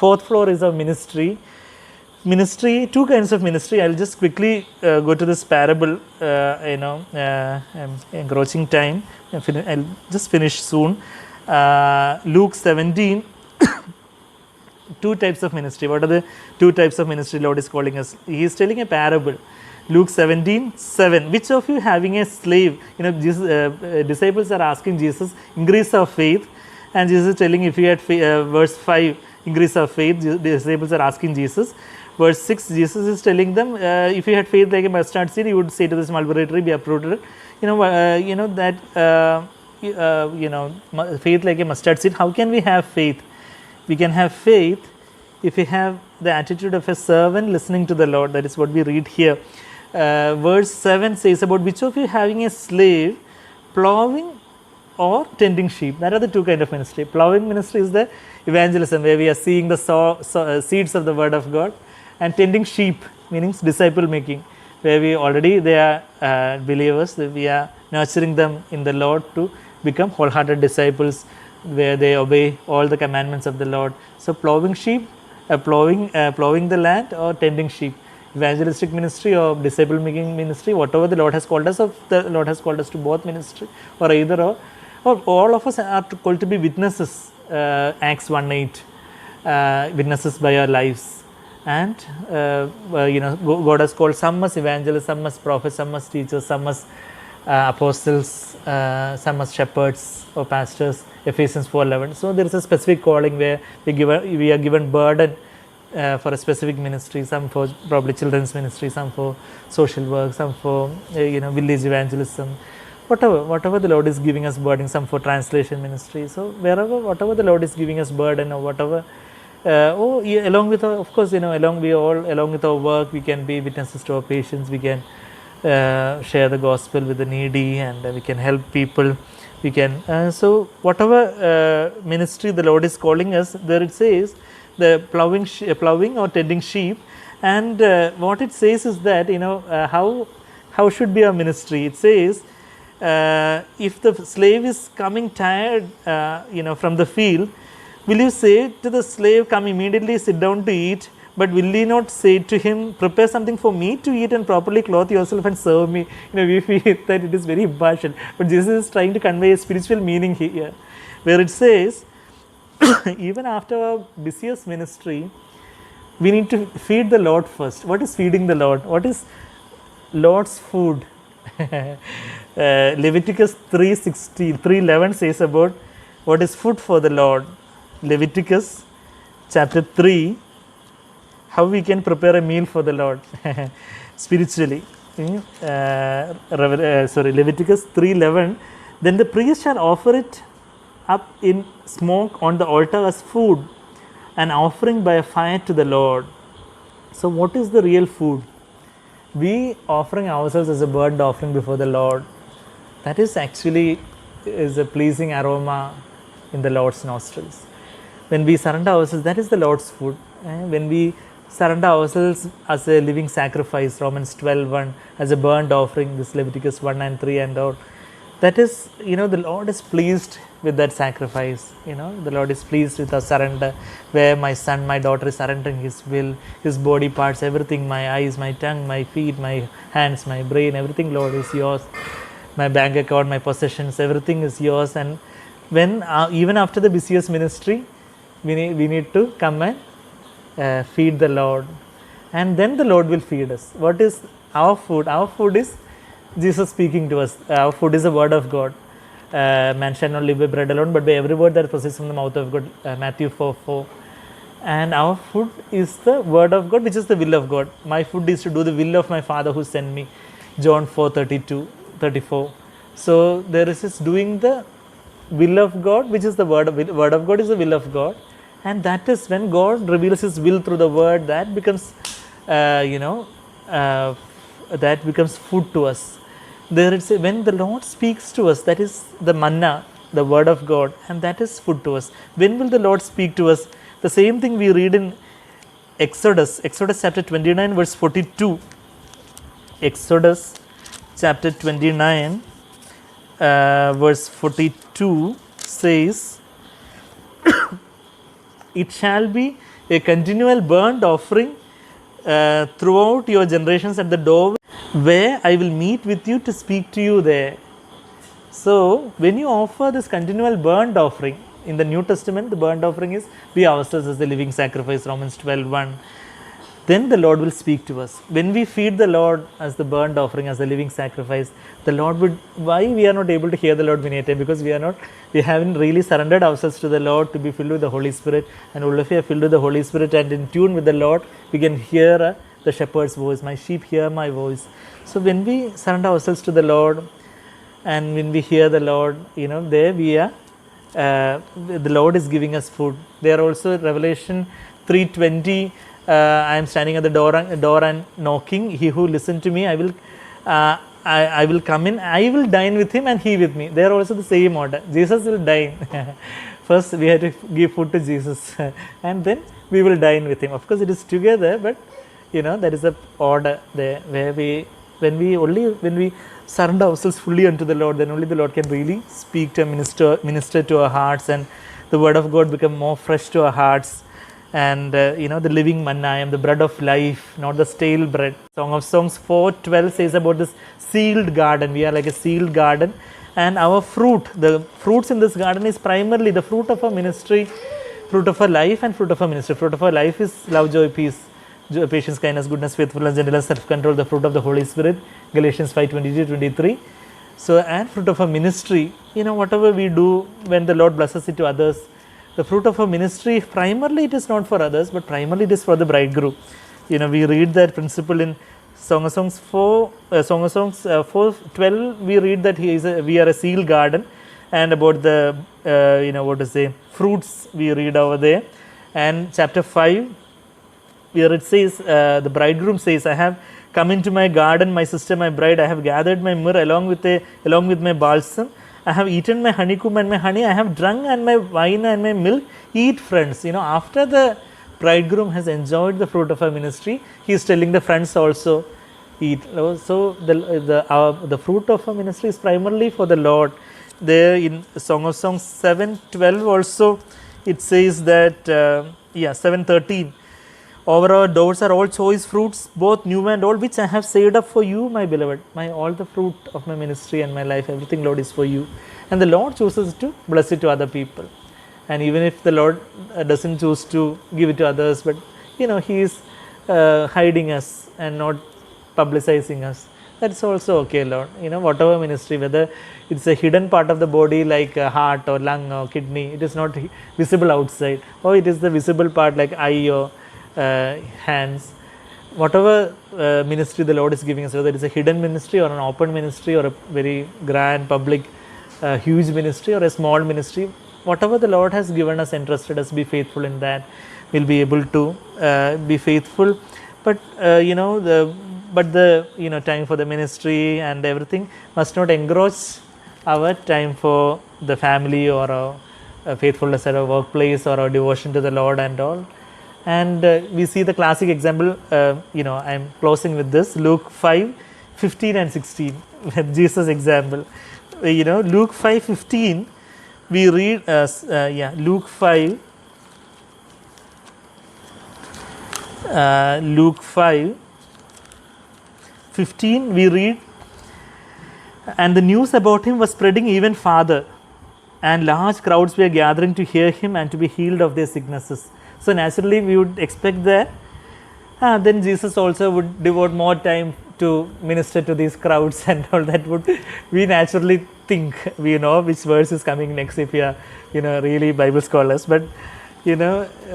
fourth floor is our ministry. Ministry, two kinds of ministry. I'll just quickly go to this parable. I'm encroaching time. I'll just finish soon. Luke 17. Two types of ministry. What are the two types of ministry Lord is calling us? He is telling a parable. Luke 17:7. Which of you having a slave? Jesus, disciples are asking Jesus, increase of faith, and Jesus is telling, if you had verse 5, increase of faith. The disciples are asking Jesus. Verse 6, Jesus is telling them, if you had faith like a mustard seed, you would say to this mulberry tree, be uprooted. Faith like a mustard seed. How can we have faith? We can have faith if we have the attitude of a servant listening to the Lord. That is what we read here. Verse 7 says about which of you having a slave plowing or tending sheep. That are the two kind of ministry. Plowing ministry is the evangelism, where we are seeing the seeds of the word of God, and tending sheep meaning disciple making, where they are believers. We are nurturing them in the Lord to become wholehearted disciples, where they obey all the commandments of the Lord. So plowing sheep, plowing the land, or tending sheep. Evangelistic ministry or disciple making ministry, whatever the Lord has called us, or the Lord has called us to both ministry, or either or all of us are called to be witnesses. Acts 1:8, witnesses by our lives. And God has called some as evangelists, some as prophets, some as teachers, some as apostles, some as shepherds or pastors. Ephesians 4:11. So there is a specific calling where we are given burden for a specific ministry. Some for probably children's ministry, some for social work, some for village evangelism. Whatever the Lord is giving us burden, some for translation ministry. So whatever the Lord is giving us burden, or whatever, along with our, of course, along with our work, we can be witnesses to our patients. We can share the gospel with the needy, and we can help people. We can so whatever ministry the Lord is calling us, there it says the plowing or tending sheep, and what it says is that how should be our ministry. It says, if the slave is coming tired from the field, will you say to the slave, come immediately, sit down to eat? But will ye not say to him, prepare something for me to eat and properly clothe yourself and serve me? We feel that it is very impartial, but Jesus is trying to convey a spiritual meaning here, where it says, even after our busiest ministry, we need to feed the Lord first. What is feeding the Lord? What is Lord's food? Leviticus 3:11 says about what is food for the Lord. Leviticus chapter 3, how we can prepare a meal for the Lord spiritually. Leviticus 3:11. Then the priest shall offer it up in smoke on the altar as food, an offering by a fire to the Lord. So what is the real food? We offering ourselves as a burnt offering before the Lord, that is actually is a pleasing aroma in the Lord's nostrils. When we surrender ourselves, that is the Lord's food. When we surrender ourselves as a living sacrifice, Romans 12:1, as a burnt offering, this Leviticus 1 and 3 and all, that is, the Lord is pleased with that sacrifice. The Lord is pleased with our surrender, where my son, my daughter is surrendering his will, his body parts, everything, my eyes, my tongue, my feet, my hands, my brain, everything, Lord, is yours. My bank account, my possessions, everything is yours. And when even after the busiest ministry, we need to come and feed the Lord, and then the Lord will feed us. What is our food? Our food is Jesus speaking to us. Our food is the word of God. Man shall not live by bread alone, but by every word that proceeds from the mouth of God. Matthew 4:4. And our food is the word of God, which is the will of God. My food is to do the will of my Father who sent me. John 4:34. So there is this doing the will of God, which is the word of God is the will of God, and that is when God reveals His will through the word. That becomes, that becomes food to us. There it's when the Lord speaks to us, that is the manna, the word of God, and that is food to us. When will the Lord speak to us? The same thing we read in Exodus chapter 29 verse 42. Exodus chapter 29 verse 42 says, it shall be a continual burnt offering throughout your generations at the door where I will meet with you to speak to you there. So, when you offer this continual burnt offering, in the New Testament, the burnt offering is we ourselves as the living sacrifice, Romans 12:1. Then the Lord will speak to us. When we feed the Lord as the burnt offering, as the living sacrifice, the Lord would, why we are not able to hear the Lord many a time? Because we haven't really surrendered ourselves to the Lord to be filled with the Holy Spirit. And only if we are filled with the Holy Spirit and in tune with the Lord, we can hear the shepherd's voice. My sheep hear my voice. So when we surrender ourselves to the Lord and when we hear the Lord, there we are, the Lord is giving us food. There also Revelation 3:20, I am standing at the door and knocking. He who listens to me, I will come in. I will dine with him and he with me. They are also the same order. Jesus will dine. First, we have to give food to Jesus, and then we will dine with him. Of course, it is together, but there is a order there where when we surrender ourselves fully unto the Lord, then only the Lord can really speak to minister to our hearts, and the word of God become more fresh to our hearts. And the living manna, I am the bread of life, not the stale bread. Song of Songs 4:12 says about this sealed garden. We are like a sealed garden, and our fruit, the fruits in this garden is primarily the fruit of our ministry, fruit of our life, and fruit of our ministry. Fruit of our life is love, joy, peace, patience, kindness, goodness, faithfulness, gentleness, self-control, the fruit of the Holy Spirit, Galatians 5:22-23. So, and fruit of our ministry, whatever we do when the Lord blesses it to others, the fruit of our ministry, primarily it is not for others, but primarily it is for the bridegroom. We read that principle in Song of Songs 4:12. We read that we are a sealed garden, and about the fruits we read over there. And chapter 5, where it says, the bridegroom says, I have come into my garden, my sister, my bride. I have gathered my myrrh along with my balsam. I have eaten my honeycomb and my honey. I have drunk and my wine and my milk. Eat, friends. After the bridegroom has enjoyed the fruit of our ministry, he is telling the friends also, eat. So the fruit of our ministry is primarily for the Lord. There in Song of Songs 7:12 also it says that 7:13. Over our doors are all choice fruits, both new and old, which I have saved up for you, my beloved. All the fruit of my ministry and my life, everything, Lord, is for you. And the Lord chooses to bless it to other people. And even if the Lord doesn't choose to give it to others, but He is hiding us and not publicizing us, that's also okay, Lord. Whatever ministry, whether it's a hidden part of the body like a heart or lung or kidney, it is not visible outside, or it is the visible part like eye or hands. Whatever ministry the Lord is giving us, whether it is a hidden ministry or an open ministry or a very grand public huge ministry or a small ministry, whatever the Lord has given us, entrusted us, be faithful in that. We'll be able to be faithful. But the time for the ministry and everything must not engross our time for the family or our faithfulness at our workplace or our devotion to the Lord and all. And we see the classic example, I am closing with this, Luke 5:15 and 16, Jesus example. Luke 5:15, we read, Luke 5:15, we read, and the news about him was spreading even farther, and large crowds were gathering to hear him and to be healed of their sicknesses. So naturally we would expect that then Jesus also would devote more time to minister to these crowds and all that. Would we naturally think, we know which verse is coming next if we are really Bible scholars, but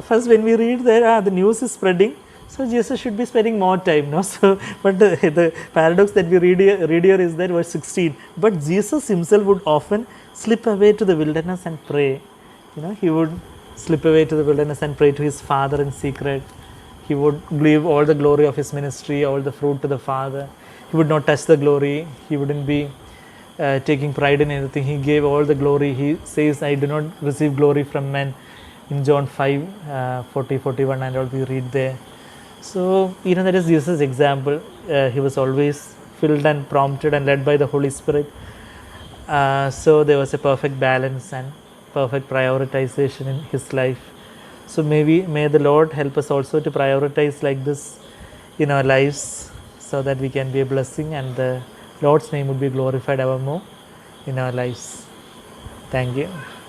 first when we read there, the news is spreading, so Jesus should be spending more time, no? So but the paradox that we read here is that verse 16, but Jesus himself would often slip away to the wilderness and pray. He would slip away to the wilderness and pray to his Father in secret. He would give all the glory of his ministry, all the fruit to the Father. He would not touch the glory. He wouldn't be taking pride in anything. He gave all the glory. He says, I do not receive glory from men, in John 5:40-41 and all we read there. So that is Jesus' example. He was always filled and prompted and led by the Holy Spirit. So there was a perfect balance and perfect prioritization in his life. So may the Lord help us also to prioritize like this in our lives, so that we can be a blessing and the Lord's name would be glorified evermore in our lives. Thank you.